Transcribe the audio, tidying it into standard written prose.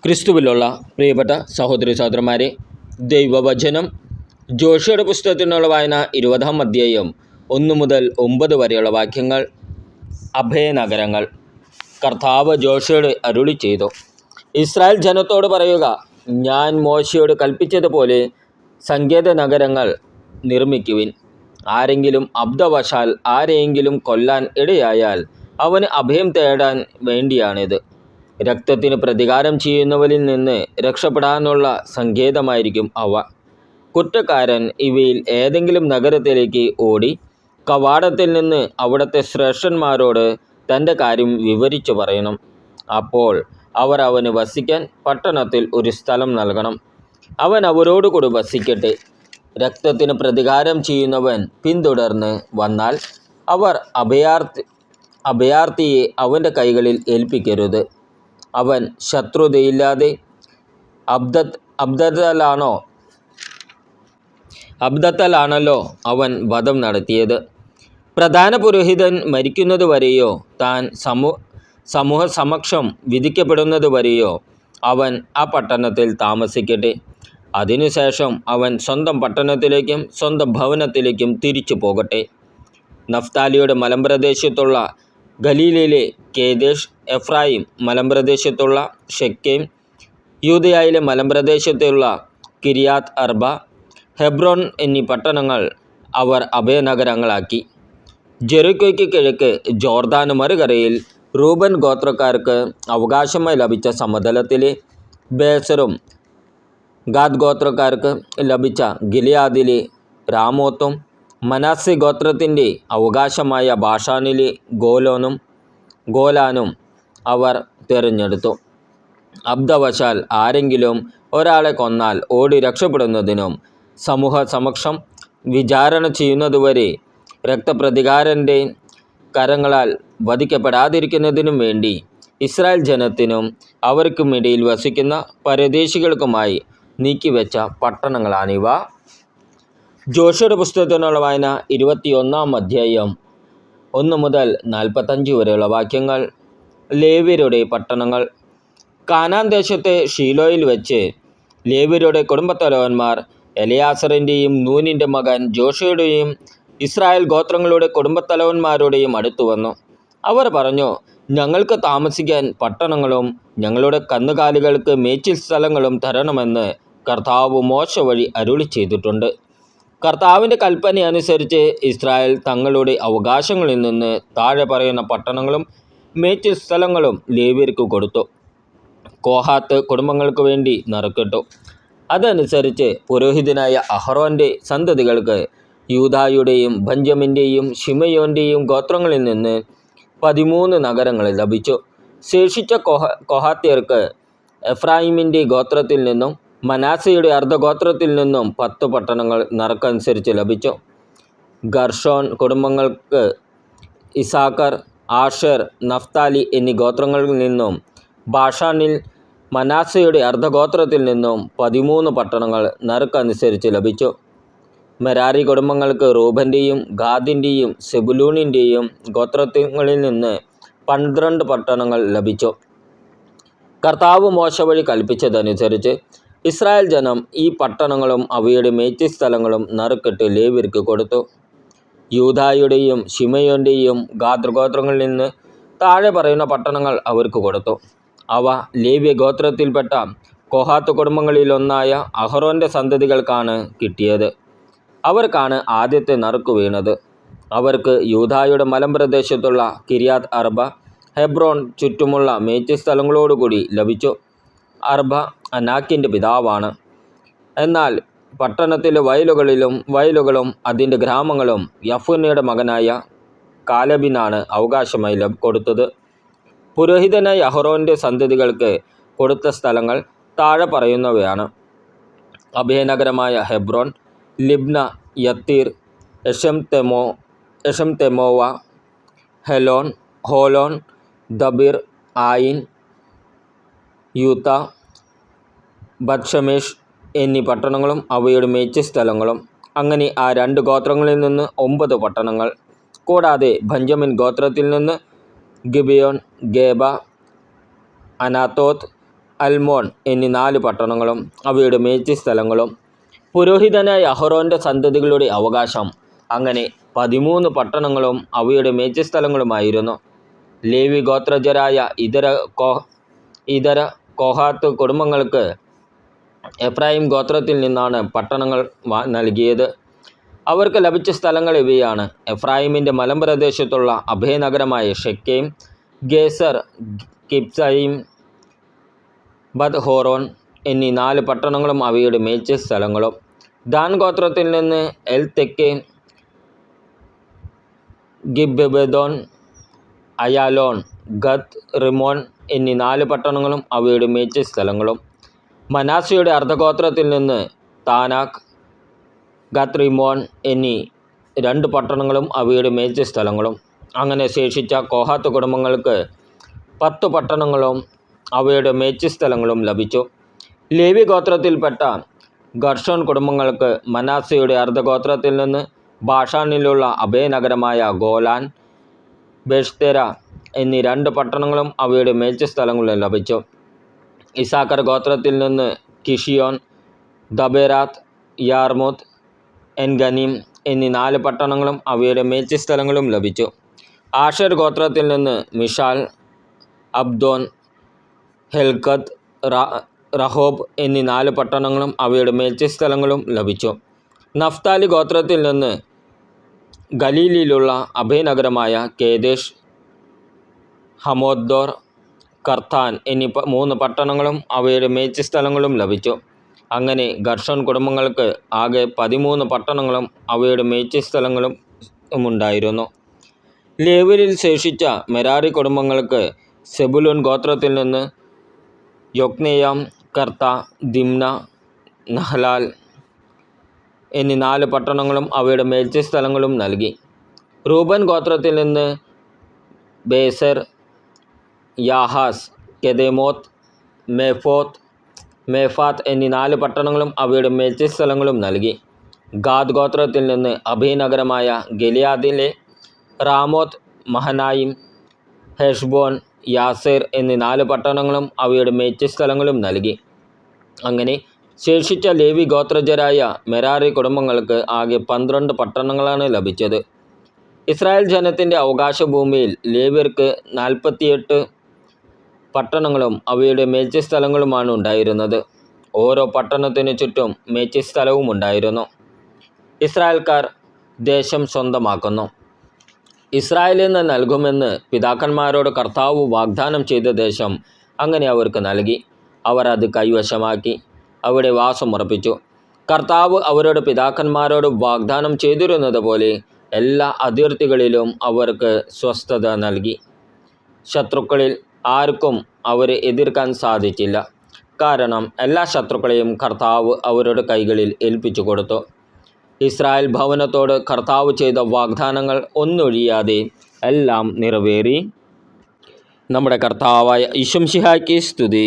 ക്രിസ്തുവിലുള്ള പ്രിയപ്പെട്ട സഹോദരി സഹോദരന്മാരെ, ദൈവവചനം ജോഷുവയുടെ പുസ്തകത്തിനുള്ള വായന 20-ാം അധ്യായം 1 മുതൽ 9 വരെയുള്ള വാക്യങ്ങൾ. അഭയനഗരങ്ങൾ. കർത്താവ് ജോഷുവയോട് അരുളി ചെയ്തു, ഇസ്രായേൽ ജനത്തോട് പറയുക, ഞാൻ മോശയോട് കൽപ്പിച്ചതുപോലെ സങ്കേത നഗരങ്ങൾ നിർമ്മിക്കുവിൻ. ആരെങ്കിലും അബ്ദവശാൽ ആരെയെങ്കിലും കൊല്ലാൻ ഇടയായാൽ അവന് അഭയം തേടാൻ വേണ്ടിയാണിത്. രക്തത്തിന് പ്രതികാരം ചെയ്യുന്നവരിൽ നിന്ന് രക്ഷപ്പെടാനുള്ള സങ്കേതമായിരിക്കും അവ. കുറ്റക്കാരൻ ഇവയിൽ ഏതെങ്കിലും നഗരത്തിലേക്ക് ഓടി കവാടത്തിൽ നിന്ന് അവിടുത്തെ ശ്രേഷ്ഠന്മാരോട് തൻ്റെ കാര്യം വിവരിച്ചു പറയണം. അപ്പോൾ അവർ അവന് വസിക്കാൻ പട്ടണത്തിൽ ഒരു സ്ഥലം നൽകണം. അവൻ അവരോടുകൂടി വസിക്കട്ടെ. രക്തത്തിന് പ്രതികാരം ചെയ്യുന്നവൻ പിന്തുടർന്ന് വന്നാൽ അവർ അഭയാർത്ഥിയെ അവൻ്റെ കൈകളിൽ ഏൽപ്പിക്കരുത്. അവൻ ശത്രുതയില്ലാതെ അബ്ദത്തലാണല്ലോ അവൻ വധം നടത്തിയത്. പ്രധാന പുരോഹിതൻ മരിക്കുന്നതുവരെയോ താൻ സമൂഹ സമക്ഷം വിധിക്കപ്പെടുന്നതുവരെയോ അവൻ ആ പട്ടണത്തിൽ താമസിക്കട്ടെ. അതിനുശേഷം അവൻ സ്വന്തം പട്ടണത്തിലേക്കും സ്വന്തം ഭവനത്തിലേക്കും തിരിച്ചു പോകട്ടെ. നഫ്താലിയുടെ മലമ്പ്രദേശത്തുള്ള ഗലീലയിലെ കേദേശ്, എഫ്രായിം മലമ്പ്രദേശത്തുള്ള ഷെക്കേം, യൂദയായിലെ മലമ്പ്രദേശത്തുള്ള കിരിയാത്ത് അർബ, ഹെബ്രോൻ എന്നീ പട്ടണങ്ങൾ അവർ അഭയനഗരങ്ങളാക്കി. ജെറിക്കോയ്ക്ക് കിഴക്ക് ജോർദാന് മറുകരയിൽ റൂബൻ ഗോത്രക്കാർക്ക് അവകാശമായി ലഭിച്ച സമതലത്തിലെ ബേസറും, ഗാദ് ഗോത്രക്കാർക്ക് ലഭിച്ച ഗിലെയാദിലെ രാമോത്തും, മനാസെ ഗോത്രത്തിൻ്റെ അവകാശമായ ബാഷാനിലെ ഗോലാനും അവർ തിരഞ്ഞെടുത്തു. അബ്ദവശാൽ ആരെങ്കിലും ഒരാളെ കൊന്നാൽ ഓടി രക്ഷപ്പെടുന്നതിനും സമൂഹ സമക്ഷം വിചാരണ ചെയ്യുന്നതുവരെ രക്തപ്രതികാരൻ്റെ കരങ്ങളാൽ വധിക്കപ്പെടാതിരിക്കുന്നതിനും വേണ്ടി ഇസ്രായേൽ ജനത്തിനും അവർക്കുമിടയിൽ വസിക്കുന്ന പരദേശികൾക്കുമായി നീക്കിവെച്ച പട്ടണങ്ങളാണിവ. ജോഷുവയുടെ പുസ്തകത്തിനുള്ള വായന 21-ാം അധ്യായം 1 മുതൽ 45 വരെയുള്ള വാക്യങ്ങൾ. ലേവ്യരുടെ പട്ടണങ്ങൾ. കാനാൻ ദേശത്തെ ഷീലോയിൽ വെച്ച് ലേവ്യരുടെ കുടുംബത്തലവന്മാർ എലയാസറിൻ്റെയും നൂനിൻ്റെ മകൻ ജോഷുവയുടെയും ഇസ്രായേൽ ഗോത്രങ്ങളുടെ കുടുംബത്തലവന്മാരുടെയും അടുത്തു വന്നു. അവർ പറഞ്ഞു, ഞങ്ങൾക്ക് താമസിക്കാൻ പട്ടണങ്ങളും ഞങ്ങളുടെ കന്നുകാലികൾക്ക് മേച്ചിൽ സ്ഥലങ്ങളും തരണമെന്ന് കർത്താവ് മോശ വഴി അരുളി ചെയ്തിട്ടുണ്ട്. കർത്താവിൻ്റെ കൽപ്പന അനുസരിച്ച് ഇസ്രായേൽ തങ്ങളുടെ അവകാശങ്ങളിൽ നിന്ന് താഴെ പറയുന്ന പട്ടണങ്ങളും മേച്ചിൽ സ്ഥലങ്ങളും ലേവ്യർക്ക് കൊടുത്തു. കോഹാത്ത് കുടുംബങ്ങൾക്ക് വേണ്ടി നറുക്കിട്ടു. അതനുസരിച്ച് പുരോഹിതനായ അഹറോൻ്റെ സന്തതികൾക്ക് യൂദായുടെയും ബെഞ്ചമിൻ്റെയും ശിമയോൻ്റെയും ഗോത്രങ്ങളിൽ നിന്ന് 13 നഗരങ്ങൾ ലഭിച്ചു. ശേഷിച്ച കോഹാത്യർക്ക് എഫ്രായിമിൻ്റെ ഗോത്രത്തിൽ നിന്നും മനാസയുടെ അർദ്ധഗോത്രത്തിൽ നിന്നും 10 പട്ടണങ്ങൾ നറുക്കനുസരിച്ച് ലഭിച്ചു. ഗർഷോൻ കുടുംബങ്ങൾക്ക് ഇസാക്കർ, ആഷേർ, നഫ്താലി എന്നീ ഗോത്രങ്ങളിൽ നിന്നും ബാഷാനിൽ മനാസയുടെ അർദ്ധഗോത്രത്തിൽ നിന്നും 13 പട്ടണങ്ങൾ നറുക്കനുസരിച്ച് ലഭിച്ചു. മെരാരി കുടുംബങ്ങൾക്ക് റൂബൻ്റെയും ഗാദിൻ്റെയും സെബുലൂണിൻ്റെയും ഗോത്രങ്ങളിൽ നിന്ന് 12 പട്ടണങ്ങൾ ലഭിച്ചു. കർത്താവ് മോശ വഴി കൽപ്പിച്ചതനുസരിച്ച് ഇസ്രായേൽ ജനം ഈ പട്ടണങ്ങളും അവയുടെ മേച്ചിൽ സ്ഥലങ്ങളും നറുക്കിട്ട് ലേവ്യർക്ക് കൊടുത്തു. യൂദായുടെയും ശിമയോൻ്റെയും ഗാദ് ഗോത്രങ്ങളിൽ നിന്ന് താഴെ പറയുന്ന പട്ടണങ്ങൾ അവർക്ക് കൊടുത്തു. അവ ലേവ്യ ഗോത്രത്തിൽപ്പെട്ട കോഹാത്ത് കുടുംബങ്ങളിലൊന്നായ അഹറോൻ്റെ സന്തതികൾക്കാണ് കിട്ടിയത്. അവർക്കാണ് ആദ്യത്തെ നറുക്ക് വീണത്. അവർക്ക് യൂദായുടെ മലമ്പ്രദേശത്തുള്ള കിരിയാത്ത് അർബ, ഹെബ്രോൻ ചുറ്റുമുള്ള മേച്ചിൽ സ്ഥലങ്ങളോടുകൂടി ലഭിച്ചു. അർബ അനാക്കിൻ്റെ പിതാവാണ്. എന്നാൽ പട്ടണത്തിലെ വയലുകളും അതിൻ്റെ ഗ്രാമങ്ങളും യഫുന്നയുടെ മകനായ കാലബിനാണ് അവകാശമായി കൊടുത്തത്. പുരോഹിതനായ അഹറോൻ്റെ സന്തതികൾക്ക് കൊടുത്ത സ്ഥലങ്ങൾ താഴെ പറയുന്നവയാണ്: അഭയനഗരമായ ഹെബ്രോൻ, ലിബ്ന, യത്തീർ, എഷംതെമോവ, ഹോലോൻ, ദബീർ, ആയിൻ, യൂത്ത, ബത്ഷമേഷ് എന്നീ പട്ടണങ്ങളും അവയുടെ മേച്ചിൽ സ്ഥലങ്ങളും. അങ്ങനെ ആ 2 ഗോത്രങ്ങളിൽ നിന്ന് 9 പട്ടണങ്ങൾ. കൂടാതെ ബെഞ്ചമിൻ ഗോത്രത്തിൽ നിന്ന് ഗിബിയോൻ, ഗേബ, അനാത്തോത്ത്, അൽമോൺ എന്നീ 4 പട്ടണങ്ങളും അവയുടെ മേച്ചിസ്ഥലങ്ങളും പുരോഹിതനായ അഹറോൻ്റെ സന്തതികളുടെ അവകാശം. അങ്ങനെ 13 പട്ടണങ്ങളും അവയുടെ മേച്ചിസ്ഥലങ്ങളുമായിരുന്നു. ലേവി ഗോത്രജരായ ഇതര കോഹാത്ത് കുടുംബങ്ങൾക്ക് എഫ്രായിം ഗോത്രത്തിൽ നിന്നാണ് പട്ടണങ്ങൾ നൽകിയത്. അവർക്ക് ലഭിച്ച സ്ഥലങ്ങൾ ഇവയാണ്: എഫ്രായിമിൻ്റെ മലമ്പ്രദേശത്തുള്ള അഭയനഗരമായ ഷെക്കേം, ഗേസർ, കിബ്സയിം, ബത്ത് ഹോറോൻ എന്നീ 4 പട്ടണങ്ങളും അവയുടെ മേച്ചിസ്ഥലങ്ങളും. ദാൻ ഗോത്രത്തിൽ നിന്ന് എൽതെക്കെ, ഗിബ്ബെഥോൻ, അയാലോൺ, ഗത്ത് റിമ്മോൻ എന്നീ 4 പട്ടണങ്ങളും അവയുടെ മേച്ചിസ്ഥലങ്ങളും. മനാസയുടെ അർദ്ധഗോത്രത്തിൽ നിന്ന് താനാക്ക്, ഗത്ത് റിമ്മോൻ എന്നീ 2 പട്ടണങ്ങളും അവയുടെ മേച്ചിസ്ഥലങ്ങളും. അങ്ങനെ ശേഷിച്ച കോഹാത്ത് കുടുംബങ്ങൾക്ക് 10 പട്ടണങ്ങളും അവയുടെ മേച്ചിസ്ഥലങ്ങളും ലഭിച്ചു. ലേവി ഗോത്രത്തിൽപ്പെട്ട ഗർഷോൻ കുടുംബങ്ങൾക്ക് മനാസയുടെ അർദ്ധഗോത്രത്തിൽ നിന്ന് ബാഷാനിലുള്ള അഭയനഗരമായ ഗോലാൻ, ബേഷ്തെര എന്നീ 2 പട്ടണങ്ങളും അവയുടെ മേച്ചിസ്ഥലങ്ങളും ലഭിച്ചു. ഇസാക്കർ ഗോത്രത്തിൽ നിന്ന് കിഷിയോൻ, ദബേരാത്ത്, യാർമൂത്ത്, എൻഗനീം എന്നീ 4 പട്ടണങ്ങളും അവയുടെ മേച്ചിസ്ഥലങ്ങളും ലഭിച്ചു. ആഷേർ ഗോത്രത്തിൽ നിന്ന് മിഷാൽ, അബ്ദോൻ, ഹെൽക്കത്ത്, റഹോബ് എന്നീ 4 പട്ടണങ്ങളും അവയുടെ മേച്ചിസ്ഥലങ്ങളും ലഭിച്ചു. നഫ്താലി ഗോത്രത്തിൽ നിന്ന് ഗലീലിലുള്ള അഭയനഗരമായ കേദേശ്, ഹമോദ്ദോർ, കർത്താൻ എന്നീ 3 പട്ടണങ്ങളും അവയുടെ മേച്ചിസ്ഥലങ്ങളും ലഭിച്ചു. അങ്ങനെ ഗർഷോൻ കുടുംബങ്ങൾക്ക് ആകെ 13 പട്ടണങ്ങളും അവയുടെ മേച്ചിസ്ഥലങ്ങളും ഉണ്ടായിരുന്നു. ലേവ്യരിൽ ശേഷിച്ച മെരാരി കുടുംബങ്ങൾക്ക് സെബുലൂൻ ഗോത്രത്തിൽ നിന്ന് യൊക്നെയാം, കർത്ത, ദിമ്ന, നഹ്ലാൽ എന്നീ 4 പട്ടണങ്ങളും അവയുടെ മേച്ചിസ്ഥലങ്ങളും നൽകി. റൂബൻ ഗോത്രത്തിൽ നിന്ന് ബേസർ, യാഹാസ്, കെദേമോത്ത്, മേഫാത്ത് എന്നീ 4 പട്ടണങ്ങളും അവയുടെ മേച്ചിസ്ഥലങ്ങളും നൽകി. ഗാദ് ഗോത്രത്തിൽ നിന്ന് അഭയനഗരമായ ഗിലെയാദിലെ റാമോത്ത്, മഹനായിം, ഹെഷ്ബോൻ, യാസേർ എന്നീ 4 പട്ടണങ്ങളും അവയുടെ മേച്ചിസ്ഥലങ്ങളും നൽകി. അങ്ങനെ ശേഷിച്ച ലേവി ഗോത്രജരായ മെരാരി കുടുംബങ്ങൾക്ക് ആകെ 12 പട്ടണങ്ങളാണ് ലഭിച്ചത്. ഇസ്രായേൽ ജനത്തിൻ്റെ അവകാശഭൂമിയിൽ ലേവ്യർക്ക് 48 പട്ടണങ്ങളും അവയുടെ മേച്ചിസ്ഥലങ്ങളുമാണ് ഉണ്ടായിരുന്നത്. ഓരോ പട്ടണത്തിനു ചുറ്റും മേച്ചിസ്ഥലവും ഉണ്ടായിരുന്നു. ഇസ്രായേൽക്കാർ ദേശം സ്വന്തമാക്കുന്നു. ഇസ്രായേലിന് നൽകുമെന്ന് പിതാക്കന്മാരോട് കർത്താവ് വാഗ്ദാനം ചെയ്ത ദേശം അങ്ങനെ അവർക്ക് നൽകി. അവർ അത് കൈവശമാക്കി അവിടെ വാസമുറപ്പിച്ചു. കർത്താവ് അവരുടെ പിതാക്കന്മാരോട് വാഗ്ദാനം ചെയ്തിരുന്നത് പോലെ എല്ലാ അതിർത്തികളിലും അവർക്ക് സ്വസ്ഥത നൽകി. ശത്രുക്കളിൽ ആർക്കും അവരെ എതിർക്കാൻ സാധിച്ചില്ല. കാരണം എല്ലാ ശത്രുക്കളെയും കർത്താവ് അവരുടെ കൈകളിൽ ഏൽപ്പിച്ചു കൊടുത്തു. ഇസ്രായേൽ ഭവനത്തോട് കർത്താവ് ചെയ്ത വാഗ്ദാനങ്ങൾ ഒന്നൊഴിയാതെ എല്ലാം നിറവേറി. നമ്മുടെ കർത്താവായ ഈശോ മിശിഹായ്ക്ക് സ്തുതി.